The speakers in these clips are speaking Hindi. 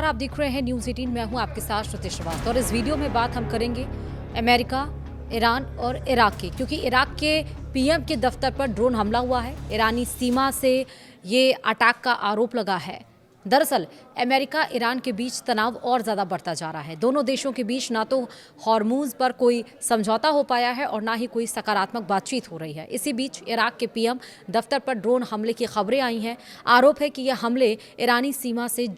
आप देख रहे हैं न्यूज़ 18। मैं हूं आपके साथ श्रुति श्रीवास्तव और इस वीडियो में बात हम करेंगे अमेरिका, ईरान और इराक की, क्योंकि इराक के पीएम के दफ्तर पर ड्रोन हमला हुआ है। ईरानी सीमा से ये अटैक का आरोप लगा है। दरअसल अमेरिका ईरान के बीच तनाव और ज़्यादा बढ़ता जा रहा है। दोनों देशों के बीच ना तो हॉर्मूज पर कोई समझौता हो पाया है और ना ही कोई सकारात्मक बातचीत हो रही है। इसी बीच इराक के पीएम दफ्तर पर ड्रोन हमले की खबरें आई हैं। आरोप है कि यह हमले ईरानी सीमा से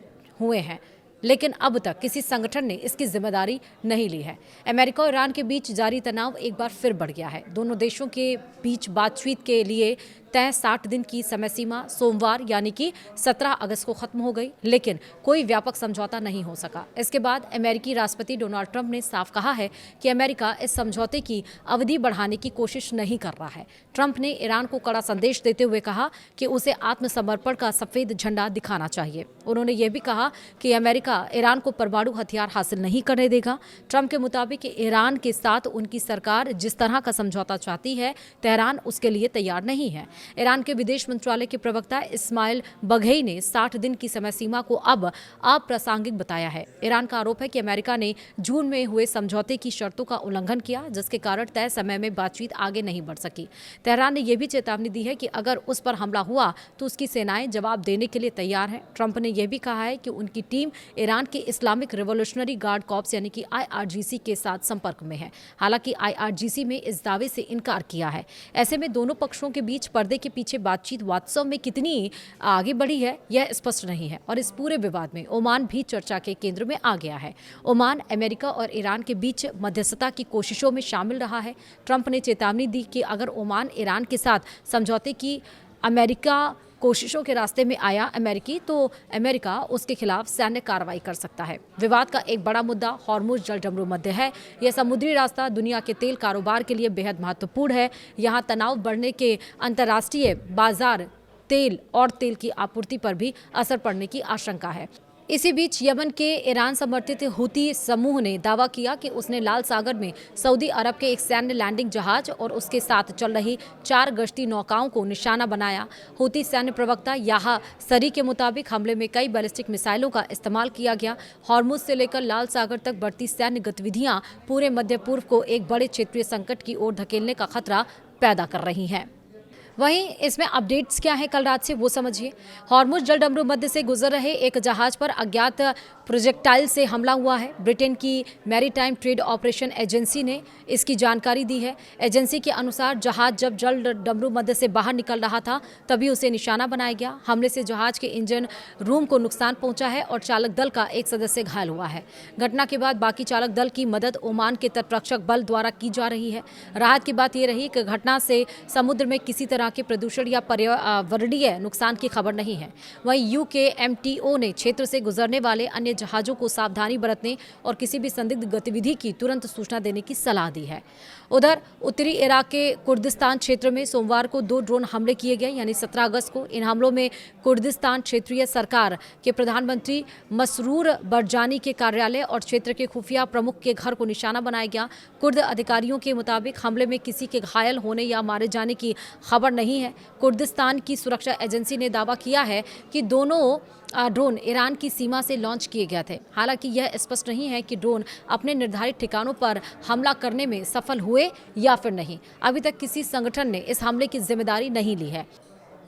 हुए हैं, लेकिन अब तक किसी संगठन ने इसकी जिम्मेदारी नहीं ली है। अमेरिका और ईरान के बीच जारी तनाव एक बार फिर बढ़ गया है। दोनों देशों के बीच बातचीत के लिए तय 60 दिन की समय सीमा सोमवार यानी कि 17 अगस्त को खत्म हो गई, लेकिन कोई व्यापक समझौता नहीं हो सका। इसके बाद अमेरिकी राष्ट्रपति डोनाल्ड ट्रंप ने साफ कहा है कि अमेरिका इस समझौते की अवधि बढ़ाने की कोशिश नहीं कर रहा है। ट्रंप ने ईरान को कड़ा संदेश देते हुए कहा कि उसे आत्मसमर्पण का सफेद झंडा दिखाना चाहिए। उन्होंने ये भी कहा कि अमेरिका ईरान को परमाणु हथियार हासिल नहीं करने देगा। ट्रंप के मुताबिक ईरान के साथ उनकी सरकार जिस तरह का समझौता चाहती है, तेहरान उसके लिए तैयार नहीं है। ईरान के विदेश मंत्रालय के प्रवक्ता इस्माइल बघेई ने 60 दिन की समय सीमा को अब अप्रासंगिक बताया है। ईरान का आरोप है कि अमेरिका ने जून में हुए समझौते की शर्तों का उल्लंघन किया, जिसके कारण तय समय में बातचीत आगे नहीं बढ़ सकी। तेहरान ने यह भी चेतावनी दी है कि अगर उस पर हमला हुआ तो उसकी सेनाएं जवाब देने के लिए तैयार हैं। ट्रंप ने यह भी कहा है कि उनकी टीम ईरान के इस्लामिक रिवॉल्यूशनरी गार्ड कॉर्प्स यानी कि IRGC के साथ संपर्क में है। हालांकि IRGC में इस दावे से इनकार किया है। ऐसे में दोनों पक्षों के बीच पर्दे के पीछे बातचीत वास्तव में कितनी आगे बढ़ी है, यह स्पष्ट नहीं है और इस पूरे विवाद में ओमान भी चर्चा के केंद्र में आ गया है। ओमान अमेरिका और ईरान के बीच मध्यस्थता की कोशिशों में शामिल रहा है। ट्रंप ने चेतावनी दी कि अगर ओमान ईरान के साथ समझौते की अमेरिका कोशिशों के रास्ते में आया तो अमेरिका उसके खिलाफ सैन्य कार्रवाई कर सकता है। विवाद का एक बड़ा मुद्दा हॉर्मुज जलडमरू मध्य है। यह समुद्री रास्ता दुनिया के तेल कारोबार के लिए बेहद महत्वपूर्ण है। यहाँ तनाव बढ़ने के अंतर्राष्ट्रीय बाजार तेल और तेल की आपूर्ति पर भी असर पड़ने की आशंका है। इसी बीच यमन के ईरान समर्थित हूती समूह ने दावा किया कि उसने लाल सागर में सऊदी अरब के एक सैन्य लैंडिंग जहाज और उसके साथ चल रही 4 गश्ती नौकाओं को निशाना बनाया। हूती सैन्य प्रवक्ता याहा सरी के मुताबिक हमले में कई बैलिस्टिक मिसाइलों का इस्तेमाल किया गया। हॉर्मुज से लेकर लाल सागर तक बढ़ती सैन्य गतिविधियां पूरे मध्य पूर्व को एक बड़े क्षेत्रीय संकट की ओर धकेलने का खतरा पैदा कर रही हैं। वहीं इसमें अपडेट्स क्या है कल रात से वो समझिए। हॉर्मुज जलडमरू मध्य से गुजर रहे एक जहाज पर अज्ञात प्रोजेक्टाइल से हमला हुआ है। ब्रिटेन की मैरीटाइम ट्रेड ऑपरेशन एजेंसी ने इसकी जानकारी दी है। एजेंसी के अनुसार जहाज जब जलडमरू मध्य से बाहर निकल रहा था तभी उसे निशाना बनाया गया। हमले से जहाज के इंजन रूम को नुकसान पहुंचा है और चालक दल का एक सदस्य घायल हुआ है। घटना के बाद बाकी चालक दल की मदद ओमान के तटरक्षक बल द्वारा की जा रही है। राहत की बात यह रही कि घटना से समुद्र में किसी तरह के प्रदूषण या पर्यावरणीय नुकसान की खबर नहीं है। वहीं UKMTO ने क्षेत्र से गुजरने वाले अन्य जहाजों को सावधानी बरतने और किसी भी संदिग्ध गतिविधि की तुरंत सूचना देने की सलाह दी है। उधर उत्तरी इराक के कुर्दिस्तान क्षेत्र में सोमवार को 2 ड्रोन हमले किए गए यानी 17 अगस्त को। इन हमलों में कुर्दिस्तान क्षेत्रीय सरकार के प्रधानमंत्री मसरूर बरजानी के कार्यालय और क्षेत्र के खुफिया प्रमुख के घर को निशाना बनाया गया। कुर्द अधिकारियों के मुताबिक हमले में किसी के घायल होने या मारे जाने की खबर नहीं है। कुर्दिस्तान की सुरक्षा एजेंसी ने दावा किया है कि दोनों ड्रोन ईरान की सीमा से लॉन्च किए गए थे। हालांकि यह स्पष्ट नहीं है कि ड्रोन अपने निर्धारित ठिकानों पर हमला करने में सफल हुए या फिर नहीं। अभी तक किसी संगठन ने इस हमले की जिम्मेदारी नहीं ली है।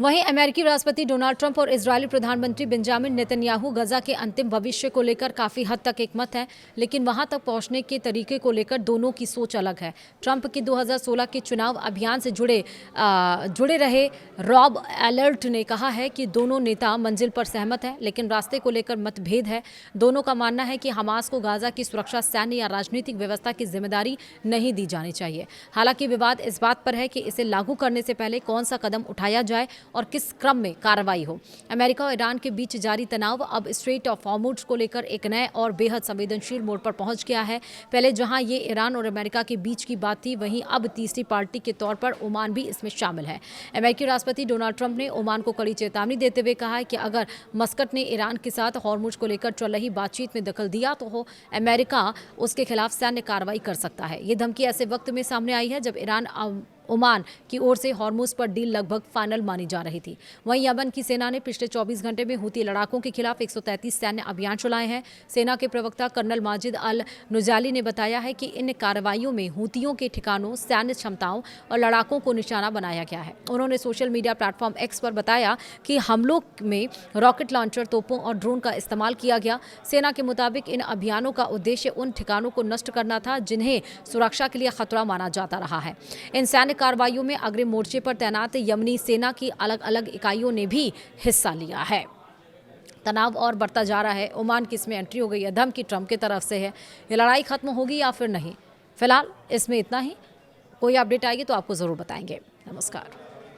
वहीं अमेरिकी राष्ट्रपति डोनाल्ड ट्रंप और इजरायली प्रधानमंत्री बेंजामिन नेतन्याहू गजा के अंतिम भविष्य को लेकर काफी हद तक एकमत है, लेकिन वहां तक पहुंचने के तरीके को लेकर दोनों की सोच अलग है। ट्रंप के 2016 के चुनाव अभियान से जुड़े रहे रॉब एलर्ट ने कहा है कि दोनों नेता मंजिल पर सहमत हैं, लेकिन रास्ते को लेकर मतभेद है। दोनों का मानना है कि हमास को गाजा की सुरक्षा सैन्य या राजनीतिक व्यवस्था की जिम्मेदारी नहीं दी जानी चाहिए। हालांकि विवाद इस बात पर है कि इसे लागू करने से पहले कौन सा कदम उठाया जाए और किस क्रम में कार्रवाई हो। अमेरिका और ईरान के बीच जारी तनाव अब स्ट्रेट ऑफ हॉर्मुज को लेकर एक नए और बेहद संवेदनशील मोड़ पर पहुंच गया है। पहले जहां ये ईरान और अमेरिका के बीच की बात थी, वहीं अब तीसरी पार्टी के तौर पर ओमान भी इसमें शामिल है। अमेरिकी राष्ट्रपति डोनाल्ड ट्रंप ने ओमान को कड़ी चेतावनी देते हुए कहा है कि अगर मस्कट ने ईरान के साथ हॉर्मुज को लेकर चल रही बातचीत में दखल दिया तो अमेरिका उसके खिलाफ सैन्य कार्रवाई कर सकता है। ये धमकी ऐसे वक्त में सामने आई है जब ईरान ओमान की ओर से हॉर्मुज पर डील लगभग फाइनल मानी जा रही थी। वहीं यमन की सेना ने पिछले 24 घंटे में हूती लड़ाकों के खिलाफ 133 सैन्य अभियान चलाए हैं। सेना के प्रवक्ता कर्नल माजिद अल नुजाली ने बताया है कि इन कार्रवाइयों में हूतियों के ठिकानों, सैन्य क्षमताओं और लड़ाकों को निशाना बनाया गया है। उन्होंने सोशल मीडिया प्लेटफॉर्म एक्स पर बताया कि हमलों में रॉकेट लॉन्चर, तोपों और ड्रोन का इस्तेमाल किया गया। सेना के मुताबिक इन अभियानों का उद्देश्य उन ठिकानों को नष्ट करना था जिन्हें सुरक्षा के लिए खतरा माना जाता रहा है। इन सैन्य कार्रवाइयों में अग्रिम मोर्चे पर तैनात यमनी सेना की अलग अलग इकाइयों ने भी हिस्सा लिया है। तनाव और बढ़ता जा रहा है। ओमान की इसमें एंट्री हो गई है, धमकी ट्रंप की तरफ से है। ये लड़ाई खत्म होगी या फिर नहीं, फिलहाल इसमें इतना ही। कोई अपडेट आएगी तो आपको जरूर बताएंगे। नमस्कार।